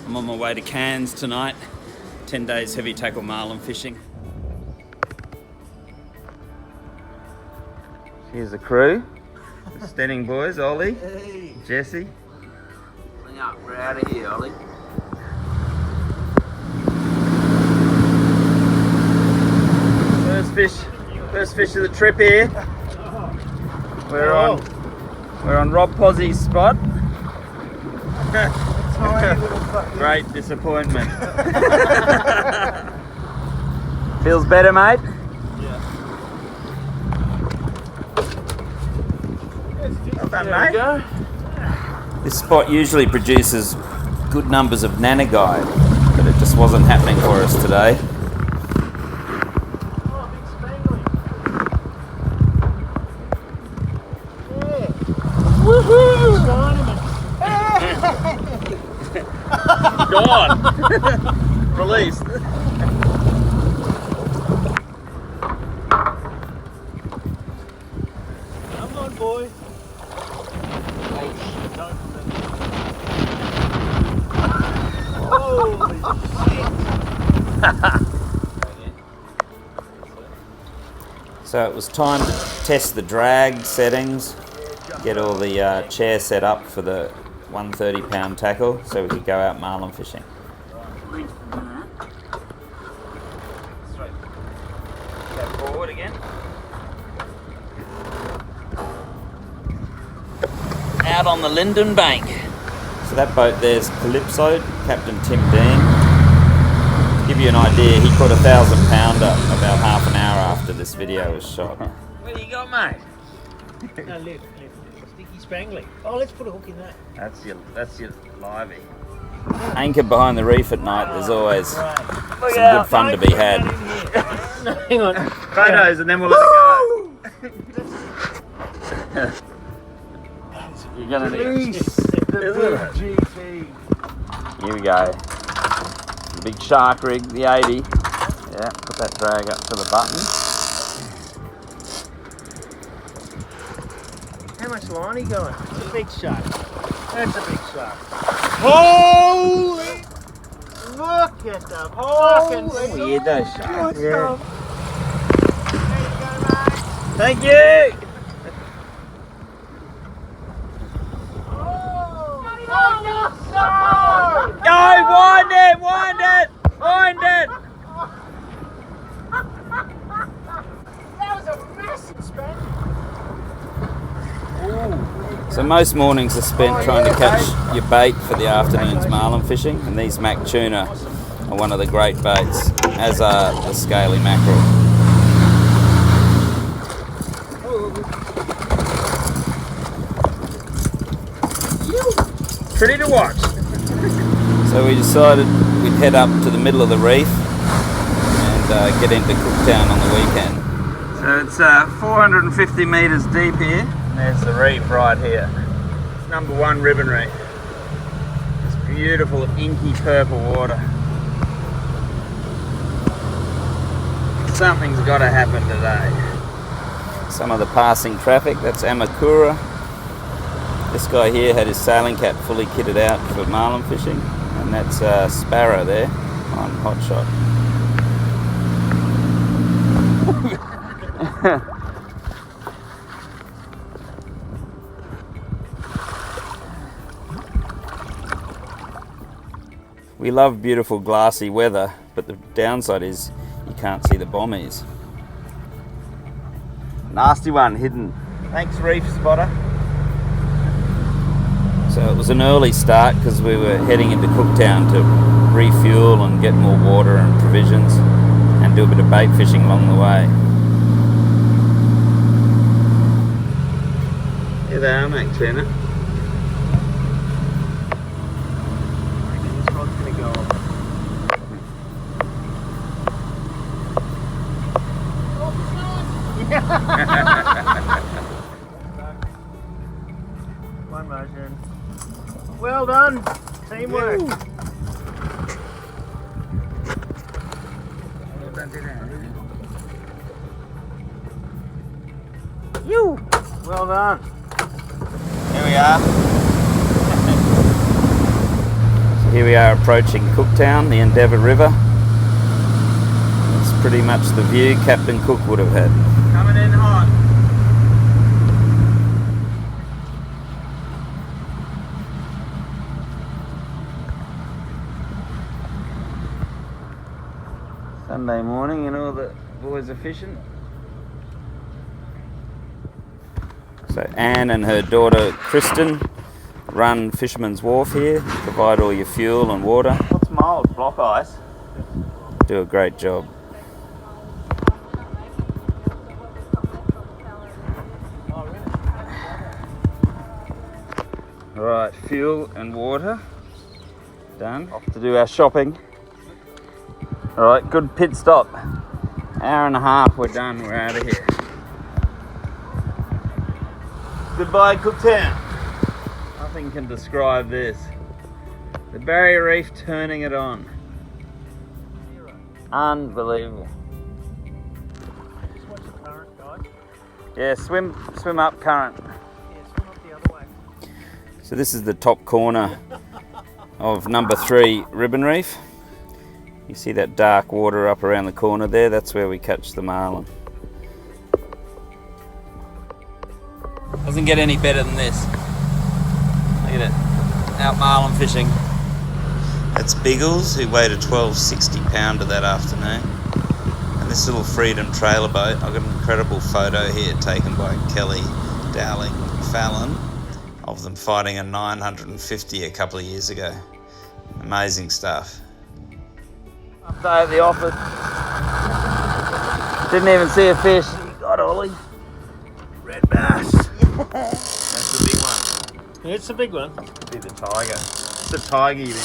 I'm on my way to Cairns tonight. 10 days heavy tackle marlin fishing. Here's the crew. The Stenning boys, Ollie, Hey. Jesse. Hang up, we're out of here, Ollie. First fish of the trip here. We're on Rob Pozzie's spot. Great disappointment. Feels better, mate? Yeah. Well done, There we mate. go. This spot usually produces good numbers of nanagai, but it just wasn't happening for us today. Oh, big spangly. Yeah. Woohoo! Gone. Released. Come on, boy. Holy shit. So it was time to test the drag settings, get all the chair set up for the 130-pound tackle so we could go out marlin fishing. Go forward again. Out on the Linden Bank. So that boat there's Calypso, Captain Tim Dean. To give you an idea, he caught a 1,000-pounder about half an hour after this video was shot. What do you got, mate? No, left. Sticky spangly. Oh, let's put a hook in that. That's your livey. Anchored behind the reef at night, there's always some good fun to be had. No, hang on. Photos and then we'll let it go. You're gonna need The big GT. Here we go. The big shark rig, the 80. Yeah, put that drag up to the button. How much line are you going? It's a big shark. That's a big shark. Holy! Look at the fucking Weird those sharks. Yeah. Thank you! Go! Wind it! Wind it! Wind it! That was a massive span. So most mornings are spent trying to catch your bait for the afternoon's marlin fishing, and these mac tuna are one of the great baits, as are the scaly mackerel. Pretty to watch. So we decided we'd head up to the middle of the reef and get into Cooktown on the weekend. So it's 450 metres deep here. And there's the reef right here. It's No5 Ribbon Reef. This beautiful inky purple water. Something's got to happen today. Some of the passing traffic, that's Amakura. This guy here had his sailing cap fully kitted out for marlin fishing, and that's Sparrow there on Hot Shot. We love beautiful glassy weather, but the downside is you can't see the bommies. Nasty one hidden. Thanks, reef spotter. So it was an early start because we were heading into Cooktown to refuel and get more water and provisions and do a bit of bait fishing along the way. Here they are, mate, tuna. This rod's gonna go off. One motion. Well done. Teamwork. You. Well done. Here we are. Here we are approaching Cooktown, the Endeavour River. That's pretty much the view Captain Cook would have had. Coming in hot. Sunday morning and all the boys are fishing. So Anne and her daughter Kristen run Fisherman's Wharf here, provide all your fuel and water. What's mild? Block ice. Do a great job. Right, fuel and water done. Off to do our shopping. Alright, good pit stop. Hour and a half, we're done, we're out of here. Goodbye, Cooktown. Nothing can describe this. The Barrier Reef turning it on. Unbelievable. Just watch the current, guys. Yeah, swim up current. Yeah, swim up the other way. So this is the top corner of number 3 Ribbon Reef. You see that dark water up around the corner there? That's where we catch the marlin. Doesn't get any better than this. Look at it. Out marlin fishing. That's Biggles, who weighed a 1260 pounder that afternoon. And this little Freedom trailer boat, I've got an incredible photo here taken by Kelly Dowling Fallon of them fighting a 950 a couple of years ago. Amazing stuff. Update at the office. Didn't even see a fish. You got Ollie. Red bass. That's the big one. Yeah, it's a big one. Could be the tiger. It's the tiger you mean?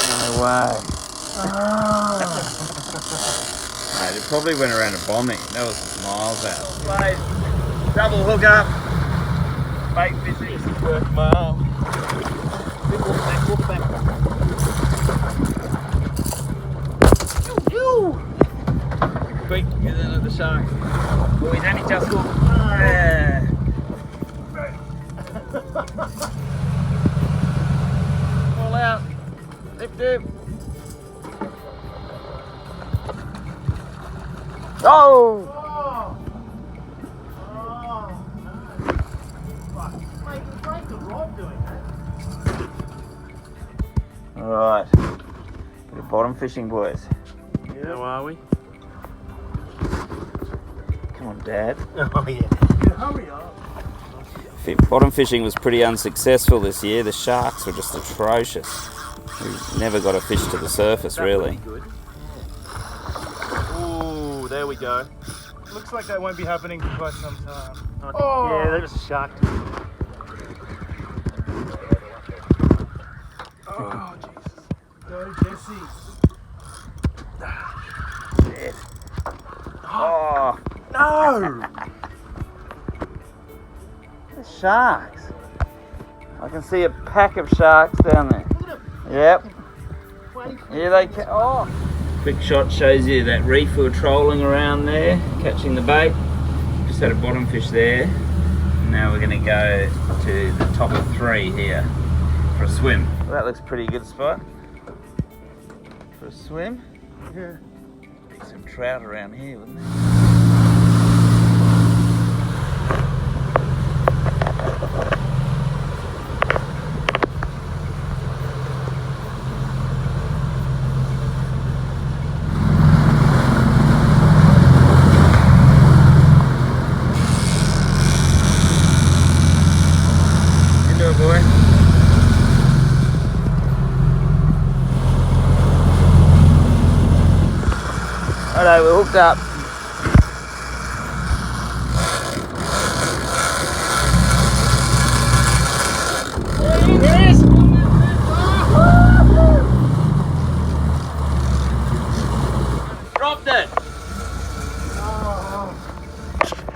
No way. Mate, it probably went around a bombing. That was miles out. Mate, double hookup. Bait fishing. Work mile. Walk back. Quick, get in at the shark. Oh, he's only just hooked. Yeah. All out. Lift him. Oh! Alright. Bit of bottom fishing, boys. How are we? Come on, Dad. Oh yeah. Hurry up. Bottom fishing was pretty unsuccessful this year. The sharks were just atrocious. We never got a fish to the surface, really. Good. Ooh, there we go. Looks like that won't be happening for quite some time. Oh. Yeah, there was a shark. Oh, Jesus. Go, Jesse. Dead. Oh. No! The sharks. I can see a pack of sharks down there. Yep. Here they come. Oh. Quick shot shows you that reef we were trolling around there, catching the bait. Just had a bottom fish there. Now we're going to go to the top of 3 here for a swim. Well, that looks a pretty good spot for a swim. Yeah. Be some trout around here, wouldn't there? Alright, we're hooked up. There it is! Dropped it!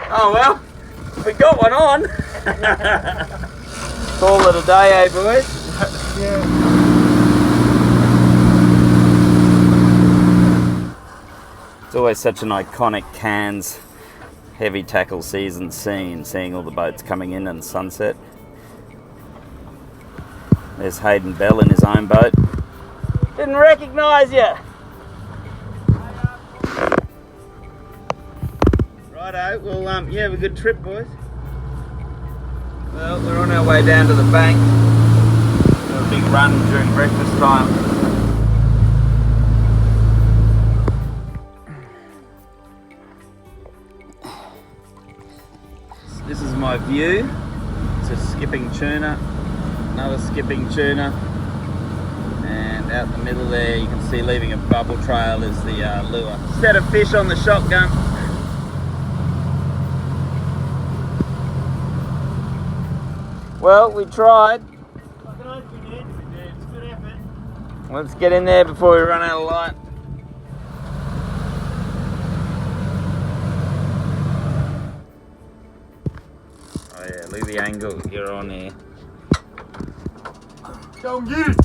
Oh well, we got one on. Call it a day, eh boys? Yeah. It's always such an iconic Cairns heavy tackle season scene, seeing all the boats coming in and sunset. There's Hayden Bell in his own boat. Didn't recognise you. Righto, well, you have a good trip, boys. Well, we're on our way down to the bank. Got a big run during breakfast time. This is my view. It's a skipping tuna, another skipping tuna, and out in the middle there you can see leaving a bubble trail is the lure. Set of fish on the shotgun. Well, we tried. It's good effort. Let's get in there before we run out of light. Oh yeah, look at the angle you're on here. Go and get it!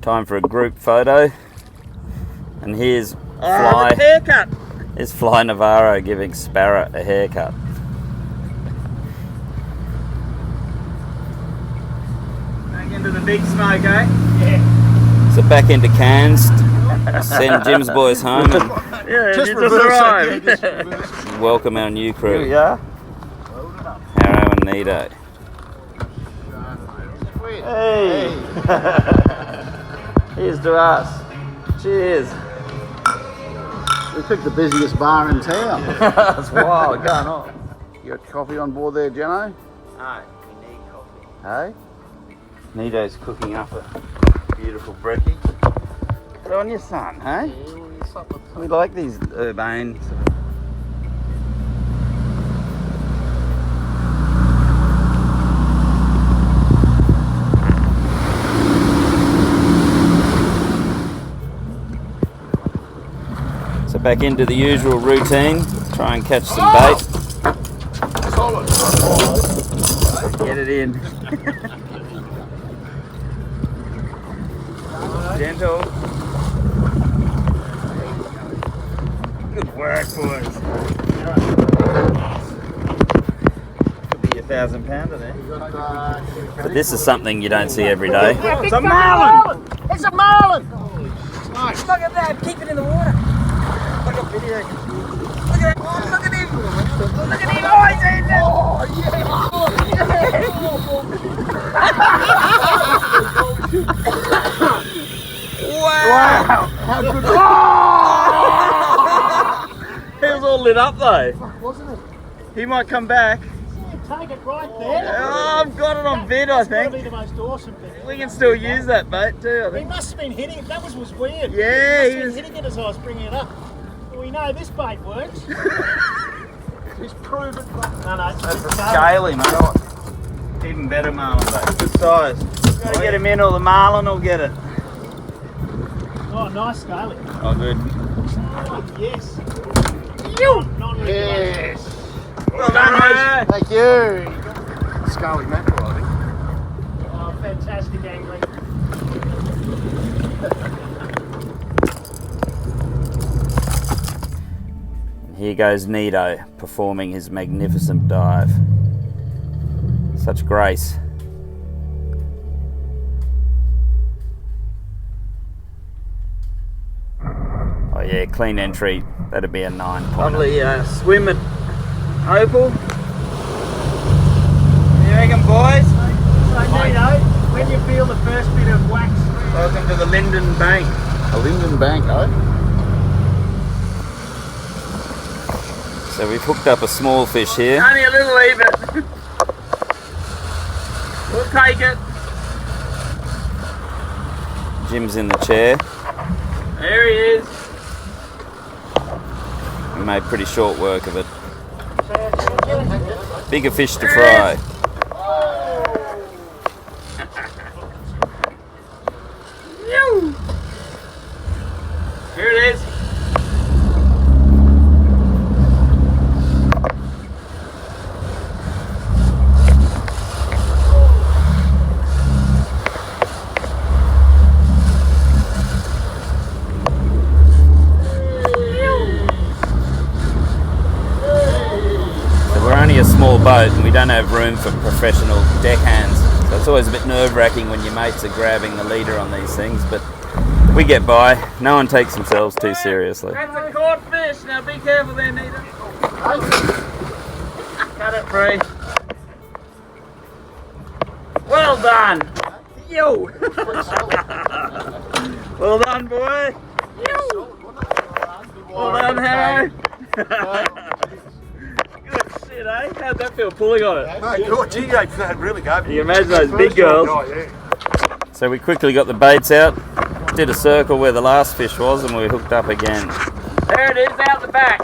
Time for a group photo. And here's Oh, the haircut! Here's Fly Navarro giving Sparrow a haircut. Back into the big smoke, eh? Yeah. So back into Cairns. Send Jim's boys home. And Yeah, Just you reverse just it. arrived. welcome our new crew. Here we are. Harrow and Nito. Hey! Here's to us. Cheers. We picked the busiest bar in town. That's wild going on. You got coffee on board there, Jeno? No, we need coffee. Hey? Nito's cooking up a beautiful brekkie. Good on your son, hey? We like these urbane sort of. So back into the usual routine, try and catch some bait. Solid. Get it in. Gentle. Good work, boys. Could be a 1,000 pounder there. But this is something you don't see every day. It's a marlin! It's a marlin! Nice. Look at that! Keep it in the water. Look at video. Look at that! Oh, look at him! Look at him! Oh, he's in there! Wow! How good He was all lit up though. wasn't it? He might come back. Take it right there. Oh, I've got it on vid, I That's gotta be think. the most awesome thing. We can still use that bait too, I He think. must have been hitting it. That was weird. Yeah, he he must was. have been hitting it as I was bringing it up. Well, we know this bait works. He's proven. No, it's That's a a bit scaly, mate. Even better marlin bait. Good size. Gotta get him in or the marlin will get it. Oh, nice scaly. Oh, good. Oh, yes. Non-regulation. Yes. Well done, mate. Thank you. Scarlet mackerel, I think. Oh, fantastic angling. Here goes Nito performing his magnificent dive. Such grace. Oh yeah, clean entry. That'd be a 9 point. Lovely swim at Opal. What do you reckon, boys? So, Nito, when you feel the first bit of wax, Welcome to the Linden Bank. A Linden Bank, eh? So we've hooked up a small fish here. only a little even. We'll take it. Jim's in the chair. There he is. We made pretty short work of it. Bigger fish to There fry. it Here it is. So we're only a small boat and we don't have room for professional deckhands. So it's always a bit nerve-wracking when your mates are grabbing the leader on these things, but we get by. No one takes themselves too seriously. That's a caught fish. Now be careful there, Nita. Cut it free. Well done. Yo. Well done, boy. Yo. Well done, Harry. Good shit, eh? How'd that feel pulling on it? No, good. Gee, that really gave me. You imagine those big girls. Oh, yeah. So we quickly got the baits out, did a circle where the last fish was, and we hooked up again. There it is, out the back.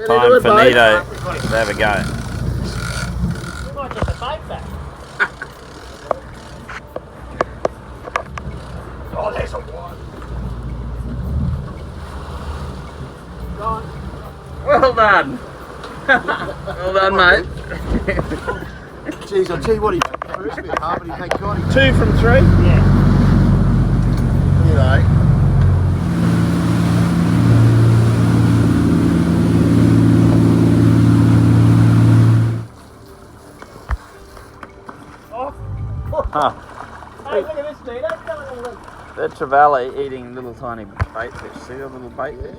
Time for Nito to have a go. We might get the bait back. Oh, there's a one. Well done. Well done, mate. Jeez, I'll tell you what, he first bit hard, but he thank God he 2 from 3? Yeah. you know. Huh. Hey, look at this, Nito. The trevally eating little tiny bait fish. See the little bait there?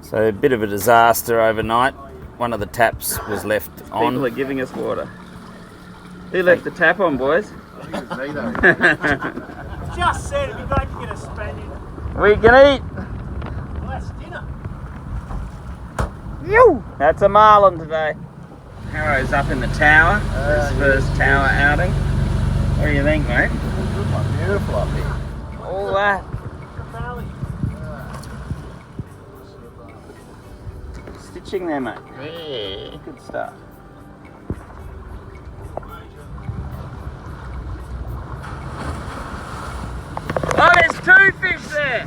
So a bit of a disaster overnight. One of the taps was left on. People are giving us water. Who left the tap on, boys? Just said it'd be great to get a Spaniard. We can eat. Well, that's dinner. Yo! That's a Marlin today. Harrow's up in the tower. His first tower outing. What do you think, mate? Beautiful up here. All that. Stitching there, mate. Yeah. Good stuff. Oh, there's 2 fish there.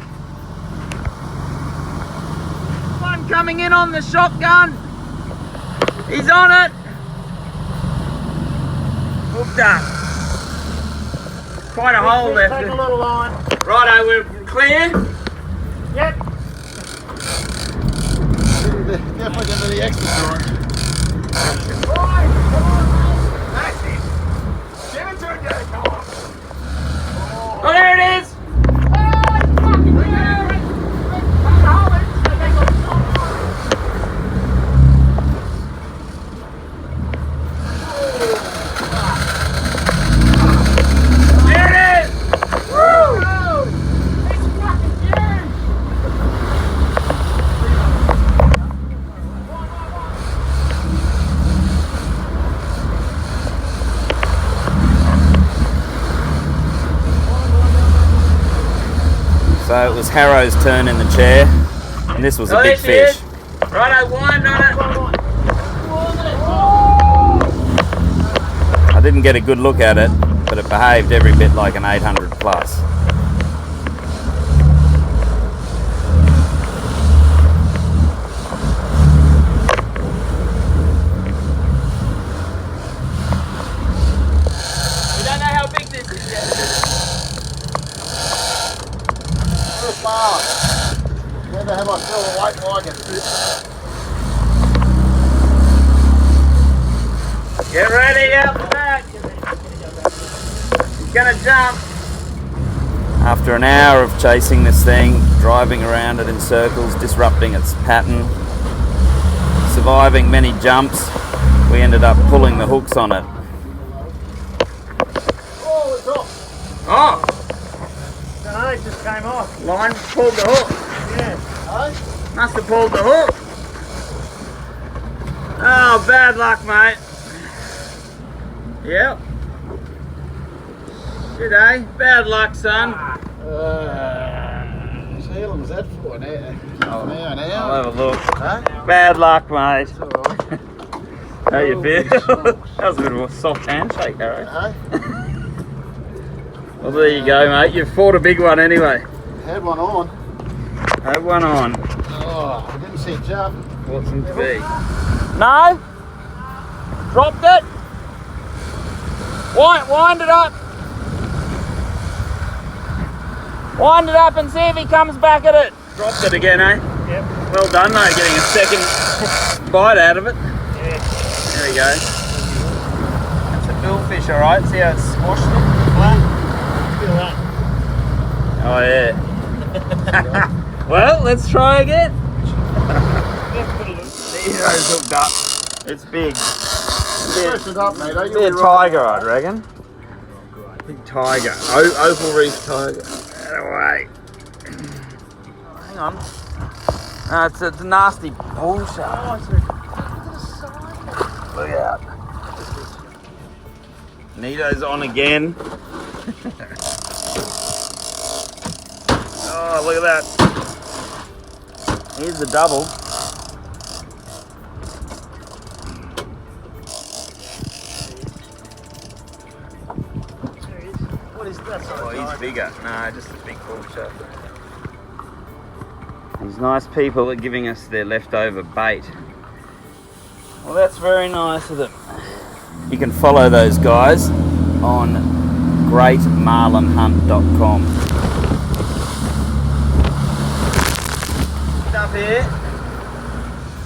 One coming in on the shotgun. He's on it. Hooked up. Quite a hole left. Take a little line. Righto, we're clear. Yep. Definitely going to the extra line. That's it. Give it to him, Jay. Come on. Oh, there it is. So it was Harrow's turn in the chair, and this was a big fish. Righto, wind on it. I didn't get a good look at it, but it behaved every bit like an 800 plus. We don't know how big this is yet. Never have I felt a weight like it. Get ready out the back. He's gonna jump. After an hour of chasing this thing, driving around it in circles, disrupting its pattern, surviving many jumps, we ended up pulling the hooks on it. Oh, it's off. Oh, No, it just came off. line pulled the hook. Yeah. Hey? Must have pulled the hook. Oh, bad luck, mate. Yep. Shit, eh? Bad luck, son. How long was that for? An hour? An I'll hour? have a look. Huh? Bad luck, mate. It's all right. How you feel? That was a bit of a soft handshake, Harry. Hey? Well, there you go, mate. You've fought a big one anyway. Had one on. Have one on. Oh, I didn't see it jump. What's him to be? No? Dropped it? Wind it up. Wind it up and see if he comes back at it. Dropped it again, eh? Yep. Well done, mate. Getting a second bite out of it. Yeah. There we go. That's a billfish, alright. See how it's squashed it? Oh yeah. Well, let's try again. Nero's hooked up. It's big. Press it up, mate. Be a tiger, I'd reckon. Big tiger. Opal reef tiger. Get away. Hang on. No, it's a nasty bull shark. Look out. Nito's on again. Oh, look at that. Here's the double. What is that? Oh, he's bigger. No, just a big bull shark. These nice people are giving us their leftover bait. Well, that's very nice of them. You can follow those guys on greatmarlinhunt.com. Up here.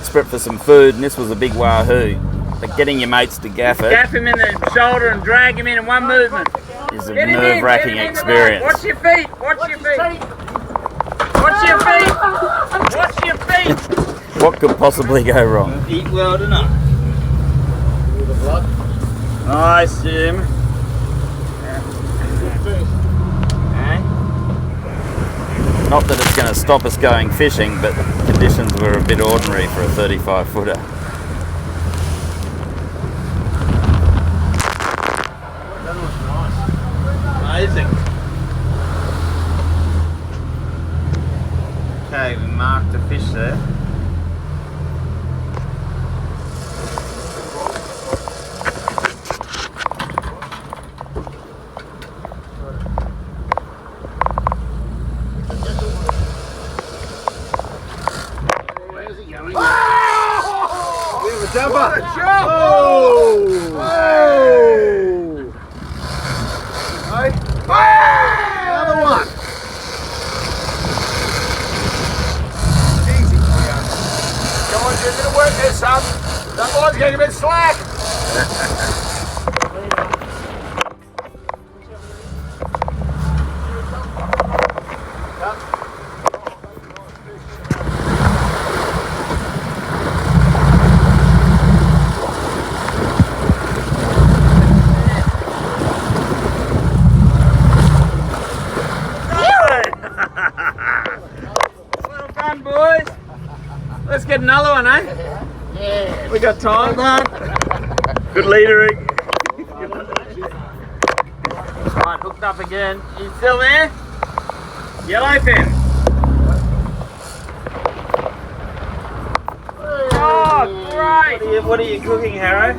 Spread for some food, and this was a big wahoo. But getting your mates to gaff it. Gaff him in the shoulder and drag him in one movement. Is a nerve-wracking experience. Watch your feet. Watch your feet. Watch your feet. Watch your feet. What could possibly go wrong? Eat well tonight. Nice, Jim. Not that it's going to stop us going fishing, but conditions were a bit ordinary for a 35-footer. That was nice. Amazing. Okay, we marked a fish there. Jumper! Oh! Hey. Another one! Easy. Come on, Jim, gonna work this, son. That line's getting a bit slack. Let's get another one, eh? Yeah. We got time, man. Good leadering. Right, hooked up again. You still there? Yellowfin. Oh, great! What are you cooking, Harrow?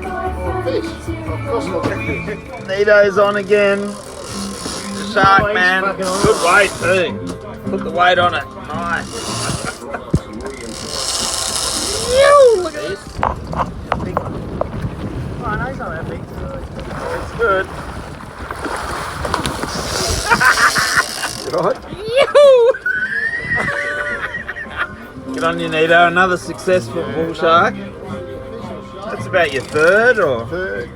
Fish. Of course not fish. Nito's on again. The shark, man. Good weight too. Put the weight on it. Nice. Look at this. Big one. Oh, no, he's not that big. It's good. Right? Good on you, Nito. Another successful bull shark. That's about your third, or? Third.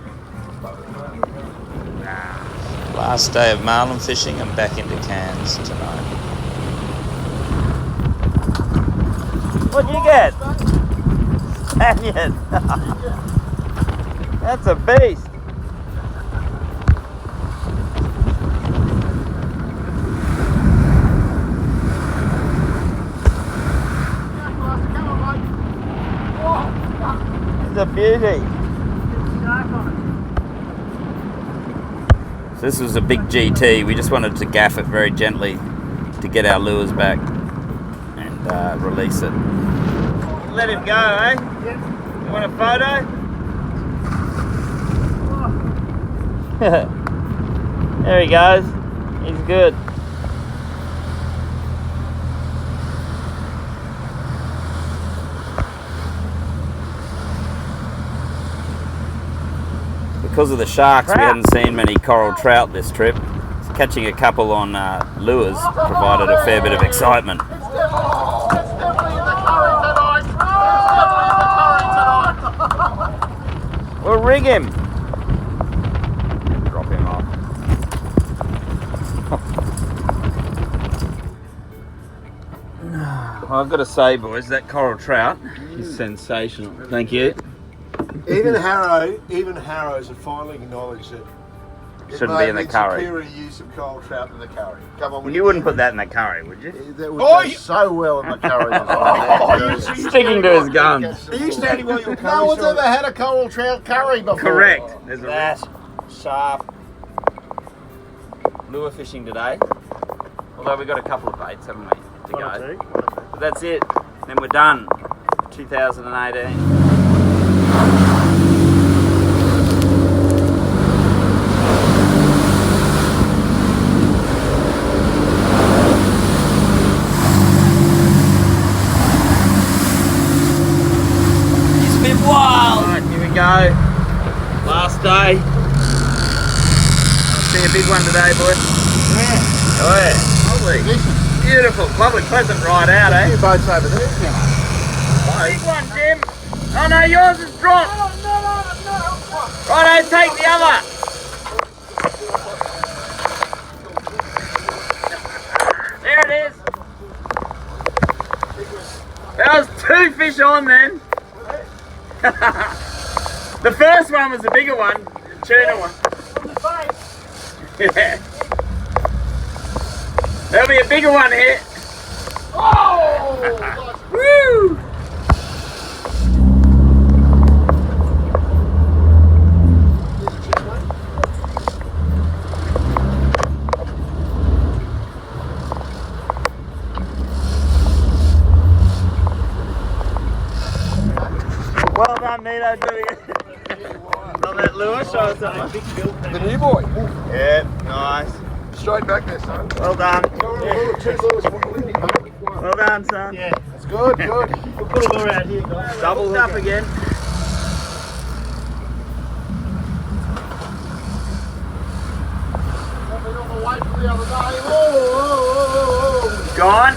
Last day of marlin fishing and back into Cairns tonight. What'd you get? Spaniard. That's a beast. It's a beauty. So this was a big GT. We just wanted to gaff it very gently to get our lures back and release it. Let him go, eh? You want a photo? There he goes. He's good. Because of the sharks, we hadn't seen many coral trout this trip. So catching a couple on lures provided a fair bit of excitement. We'll rig him. Drop him off. I've got to say, boys, that coral trout is sensational. Thank you. Even Harrows have finally acknowledged that it Shouldn't may be in the have been curry. superior use of coral trout in the curry. Come on, You wouldn't put that in the curry, would you? That would go so well in the curry. Sticking to his guns. Are you standing by your curry? No one's ever had a coral trout curry before. Correct. There's a That sharp lure fishing today. Although we got a couple of baits, haven't we, to One or go. two. But that's it. Then we're done. 2018. It's a bit wild. Right, here we go. Last day. I'll see a big one today, boys. Yeah. Oh yeah. Lovely. Beautiful. Lovely, pleasant ride out, eh? Two boats over there. Big one, Jim. Oh no, yours is dropped. Righto, take the other. There it is. There was 2 fish on then. The first one was the bigger one, the tuna one. Yeah. There'll be a bigger one here. Oh! Woo! Well done, Nito, doing it. On that lure, show us that one. The new boy. Yeah, nice. Straight back there, son. Well done. Yeah. Well done, son. Yeah. It's good, good. We'll put a lure out here, guys. Doubled up again. I've been on the way for the other day. Oh. Gone.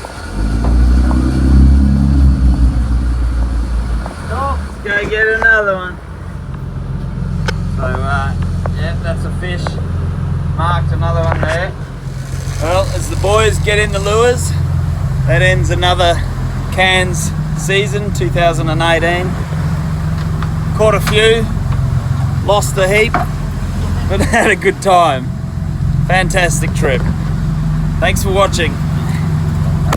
Let's go get another one. So, yeah, that's a fish. Marked another one there. Well, as the boys get in the lures, that ends another Cairns season, 2018. Caught a few, lost a heap, but had a good time. Fantastic trip. Thanks for watching.